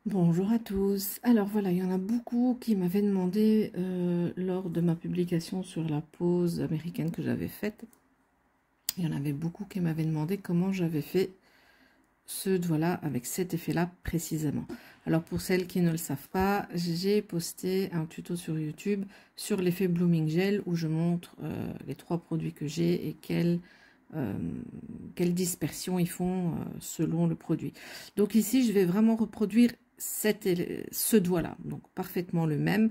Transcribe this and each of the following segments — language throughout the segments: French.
Bonjour à tous. Alors voilà, il y en a beaucoup qui m'avaient demandé lors de ma publication sur la pose américaine que j'avais faite. Il y en avait beaucoup qui m'avaient demandé comment j'avais fait ce doigt-là avec cet effet-là précisément. Alors pour celles qui ne le savent pas, j'ai posté un tuto sur YouTube sur l'effet Blooming Gel où je montre les 3 produits que j'ai et quelle dispersion ils font selon le produit. Donc ici, je vais vraiment reproduire ce doigt-là, donc parfaitement le même,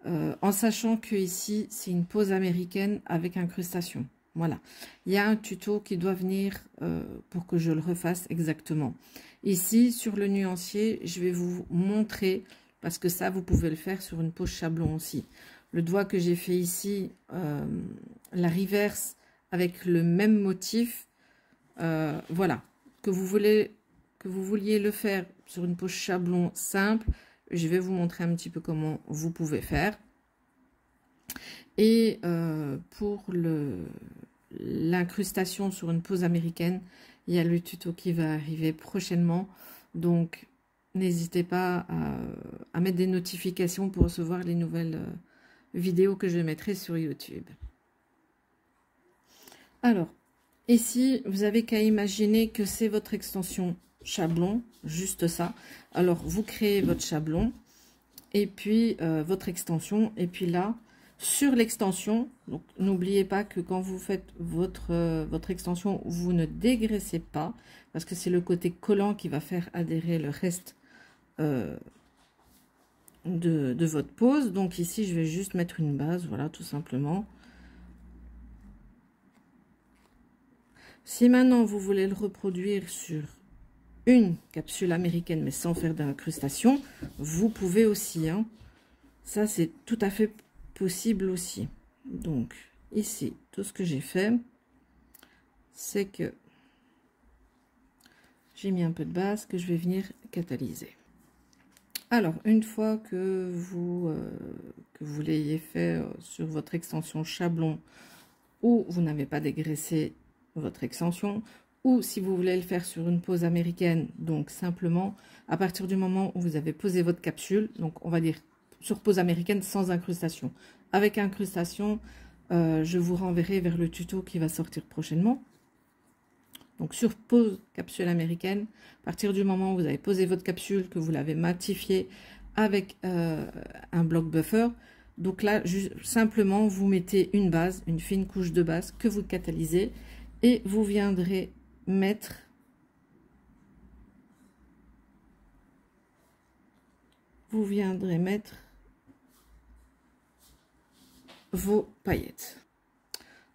en sachant que ici, c'est une pose américaine avec incrustation. Voilà, il y a un tuto qui doit venir pour que je le refasse exactement. Ici, sur le nuancier, je vais vous montrer, parce que ça, vous pouvez le faire sur une pose chablon aussi. Le doigt que j'ai fait ici, la reverse avec le même motif, voilà, que vous vouliez le faire sur une pose chablon simple, je vais vous montrer un petit peu comment vous pouvez faire. Et pour l'incrustation sur une pose américaine, il y a le tuto qui va arriver prochainement. Donc, n'hésitez pas à mettre des notifications pour recevoir les nouvelles vidéos que je mettrai sur YouTube. Alors, ici, vous avez qu'à imaginer que c'est votre extension chablon, juste ça. Alors, vous créez votre chablon et puis votre extension. Et puis là, sur l'extension, donc n'oubliez pas que quand vous faites votre extension, vous ne dégraissez pas parce que c'est le côté collant qui va faire adhérer le reste de votre pose. Donc ici, je vais juste mettre une base, voilà, tout simplement. Si maintenant vous voulez le reproduire sur une capsule américaine mais sans faire d'incrustation, vous pouvez aussi, hein. Ça c'est tout à fait possible aussi. Donc ici, tout ce que j'ai fait, c'est que j'ai mis un peu de base que je vais venir catalyser. Alors, une fois que vous l'ayez fait sur votre extension chablon ou vous n'avez pas dégraissé votre extension, ou si vous voulez le faire sur une pose américaine, donc simplement à partir du moment où vous avez posé votre capsule, donc on va dire sur pose américaine sans incrustation. Avec incrustation, je vous renverrai vers le tuto qui va sortir prochainement. Donc sur pose capsule américaine, à partir du moment où vous avez posé votre capsule, que vous l'avez matifiée avec un bloc buffer, donc là, simplement, vous mettez une base, une fine couche de base que vous catalysez et vous viendrez mettre vos paillettes.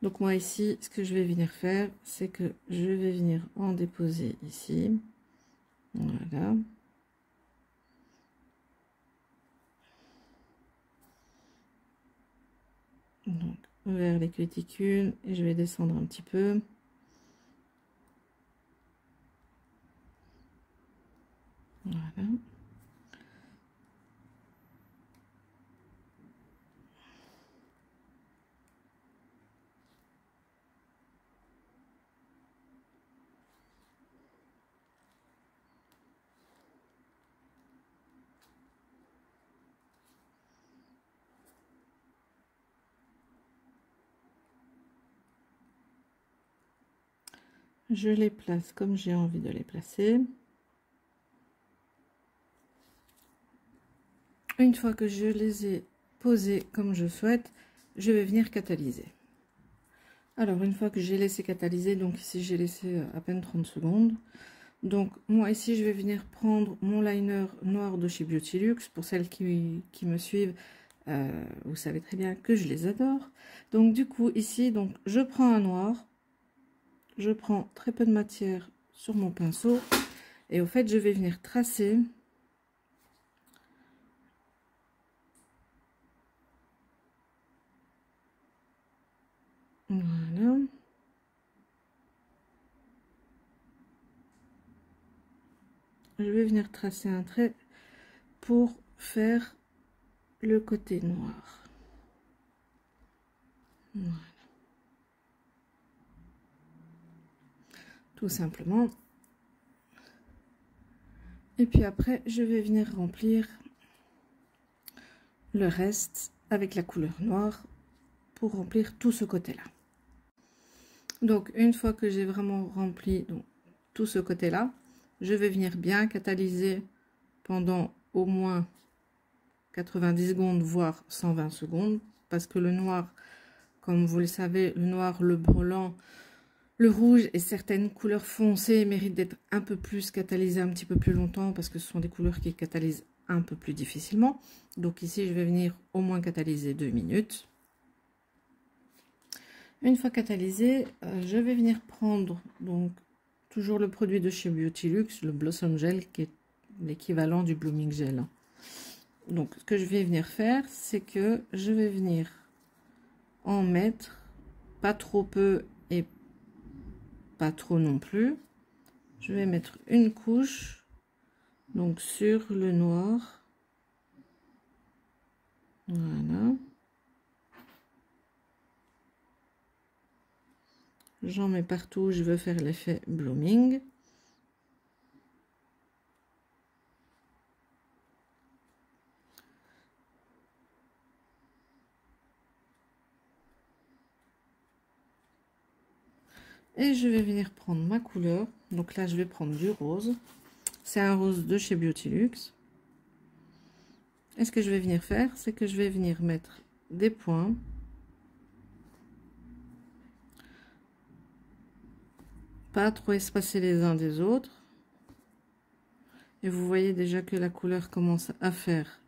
Donc moi ici, ce que je vais venir faire, c'est que je vais venir en déposer ici. Voilà. Donc vers les cuticules et je vais descendre un petit peu. Voilà. Je les place comme j'ai envie de les placer. Une fois que je les ai posés comme je souhaite, je vais venir catalyser. Alors, une fois que j'ai laissé catalyser, donc ici j'ai laissé à peine 30 secondes. Donc, moi ici, je vais venir prendre mon liner noir de chez Beauty Luxe. Pour celles qui me suivent, vous savez très bien que je les adore. Donc, du coup, ici, donc, je prends un noir. Je prends très peu de matière sur mon pinceau. Et au fait, je vais venir tracer. Voilà. Je vais venir tracer un trait pour faire le côté noir. Voilà. Tout simplement. Et puis après, je vais venir remplir le reste avec la couleur noire pour remplir tout ce côté-là. Donc, une fois que j'ai vraiment rempli donc, tout ce côté-là, je vais venir bien catalyser pendant au moins 90 secondes, voire 120 secondes, parce que le noir, comme vous le savez, le noir, le blanc, le rouge et certaines couleurs foncées méritent d'être un peu plus catalysées un petit peu plus longtemps, parce que ce sont des couleurs qui catalysent un peu plus difficilement. Donc ici, je vais venir au moins catalyser 2 minutes. Une fois catalysé, je vais venir prendre donc toujours le produit de chez Beautylux, le Blossom Gel, qui est l'équivalent du Blooming Gel. Donc, ce que je vais venir faire, c'est que je vais venir en mettre pas trop peu et pas trop non plus. Je vais mettre une couche donc sur le noir. Voilà. J'en mets partout où je veux faire l'effet blooming. Et je vais venir prendre ma couleur. Donc là, je vais prendre du rose. C'est un rose de chez Beautylux. Et ce que je vais venir faire, c'est que je vais venir mettre des points. Pas trop espacés les uns des autres. Et vous voyez déjà que la couleur commence à faire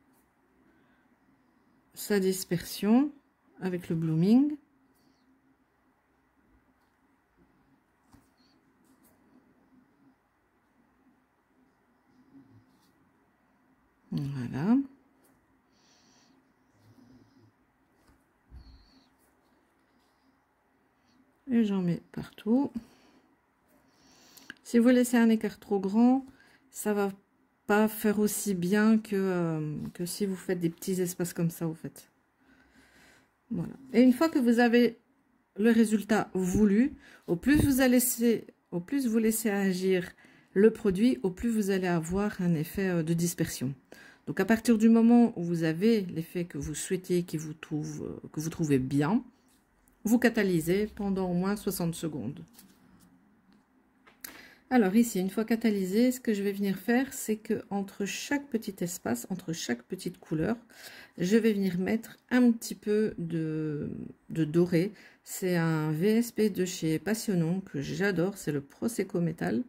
sa dispersion avec le blooming. Voilà. Et j'en mets partout. Si vous laissez un écart trop grand, ça va pas faire aussi bien que si vous faites des petits espaces comme ça, vous faites. Voilà. Et une fois que vous avez le résultat voulu, au plus vous laissez agir le produit, au plus vous allez avoir un effet de dispersion. Donc à partir du moment où vous avez l'effet que vous souhaitez, que vous trouvez bien, vous catalysez pendant au moins 60 secondes. Alors ici, une fois catalysé, ce que je vais venir faire, c'est que entre chaque petit espace, entre chaque petite couleur, je vais venir mettre un petit peu de doré. C'est un VSP de chez Passionon que j'adore, c'est le Prosecco Metal.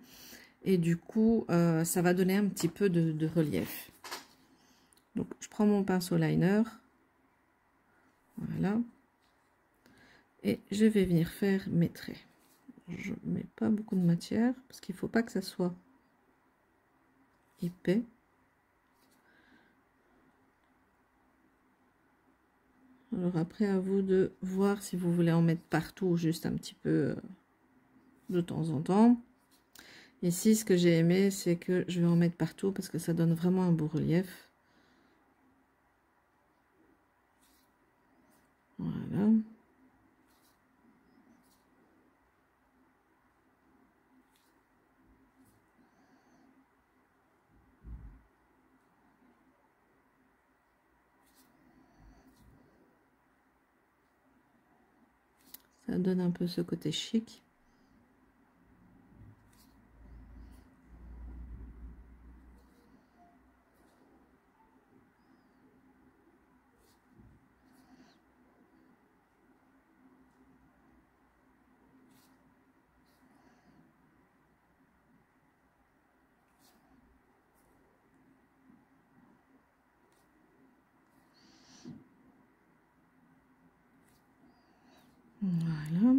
Et du coup, ça va donner un petit peu de relief. Donc, je prends mon pinceau liner. Voilà. Et je vais venir faire mes traits. Je ne mets pas beaucoup de matière parce qu'il ne faut pas que ça soit épais. Alors après, à vous de voir si vous voulez en mettre partout ou juste un petit peu de temps en temps. Ici, ce que j'ai aimé, c'est que je vais en mettre partout parce que ça donne vraiment un beau relief. Voilà. Ça donne un peu ce côté chic. Voilà.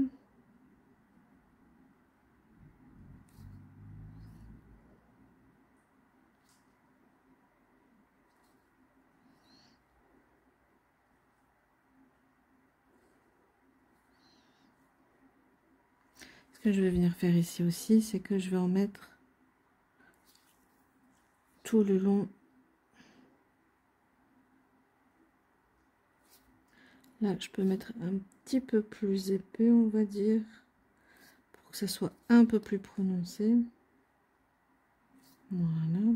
Ce que je vais venir faire ici aussi, c'est que je vais en mettre tout le long. Là, je peux mettre un petit peu plus épais, on va dire, pour que ça soit un peu plus prononcé. Voilà.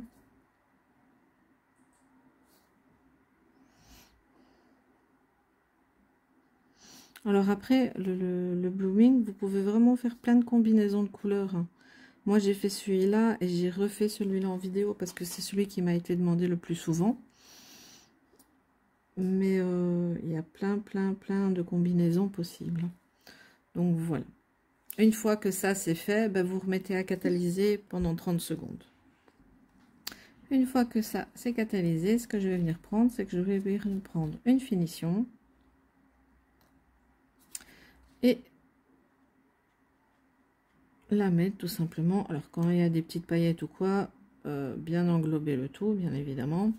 Alors après, le blooming, vous pouvez vraiment faire plein de combinaisons de couleurs, hein. Moi, j'ai fait celui-là et j'ai refait celui-là en vidéo parce que c'est celui qui m'a été demandé le plus souvent. Mais il y a plein de combinaisons possibles. Donc voilà. Une fois que ça c'est fait, ben, vous remettez à catalyser pendant 30 secondes. Une fois que ça c'est catalysé, ce que je vais venir prendre, c'est que je vais venir prendre une finition. Et la mettre tout simplement. Alors quand il y a des petites paillettes ou quoi, bien englober le tout, bien évidemment.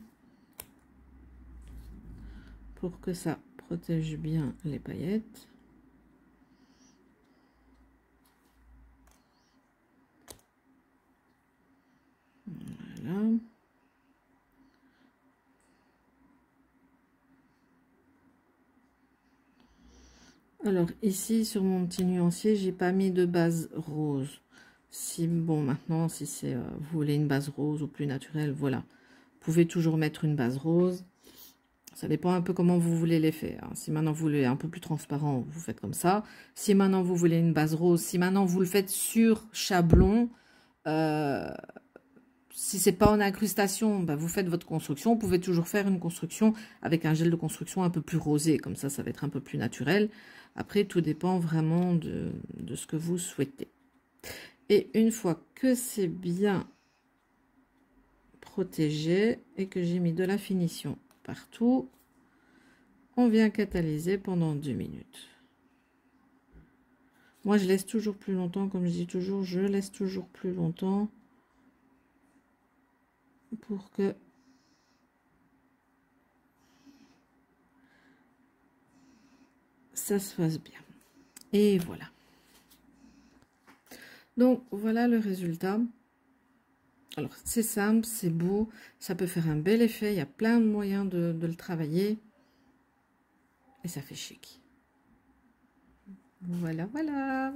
Pour que ça protège bien les paillettes. Voilà. Alors ici sur mon petit nuancier, j'ai pas mis de base rose. Si bon maintenant si c'est vous voulez une base rose ou plus naturelle, voilà. Vous pouvez toujours mettre une base rose. Ça dépend un peu comment vous voulez les faire. Si maintenant vous voulez un peu plus transparent, vous faites comme ça. Si maintenant vous voulez une base rose, si maintenant vous le faites sur chablon, si c'est pas en incrustation, bah vous faites votre construction. Vous pouvez toujours faire une construction avec un gel de construction un peu plus rosé. Comme ça va être un peu plus naturel. Après, tout dépend vraiment de ce que vous souhaitez. Et une fois que c'est bien protégé et que j'ai mis de la finition partout, on vient catalyser pendant 2 minutes. Moi, je laisse toujours plus longtemps. Comme je dis toujours, je laisse toujours plus longtemps pour que ça se fasse bien. Et voilà. Donc, voilà le résultat. Alors, c'est simple, c'est beau, ça peut faire un bel effet. Il y a plein de moyens de le travailler. Et ça fait chic. Voilà, voilà.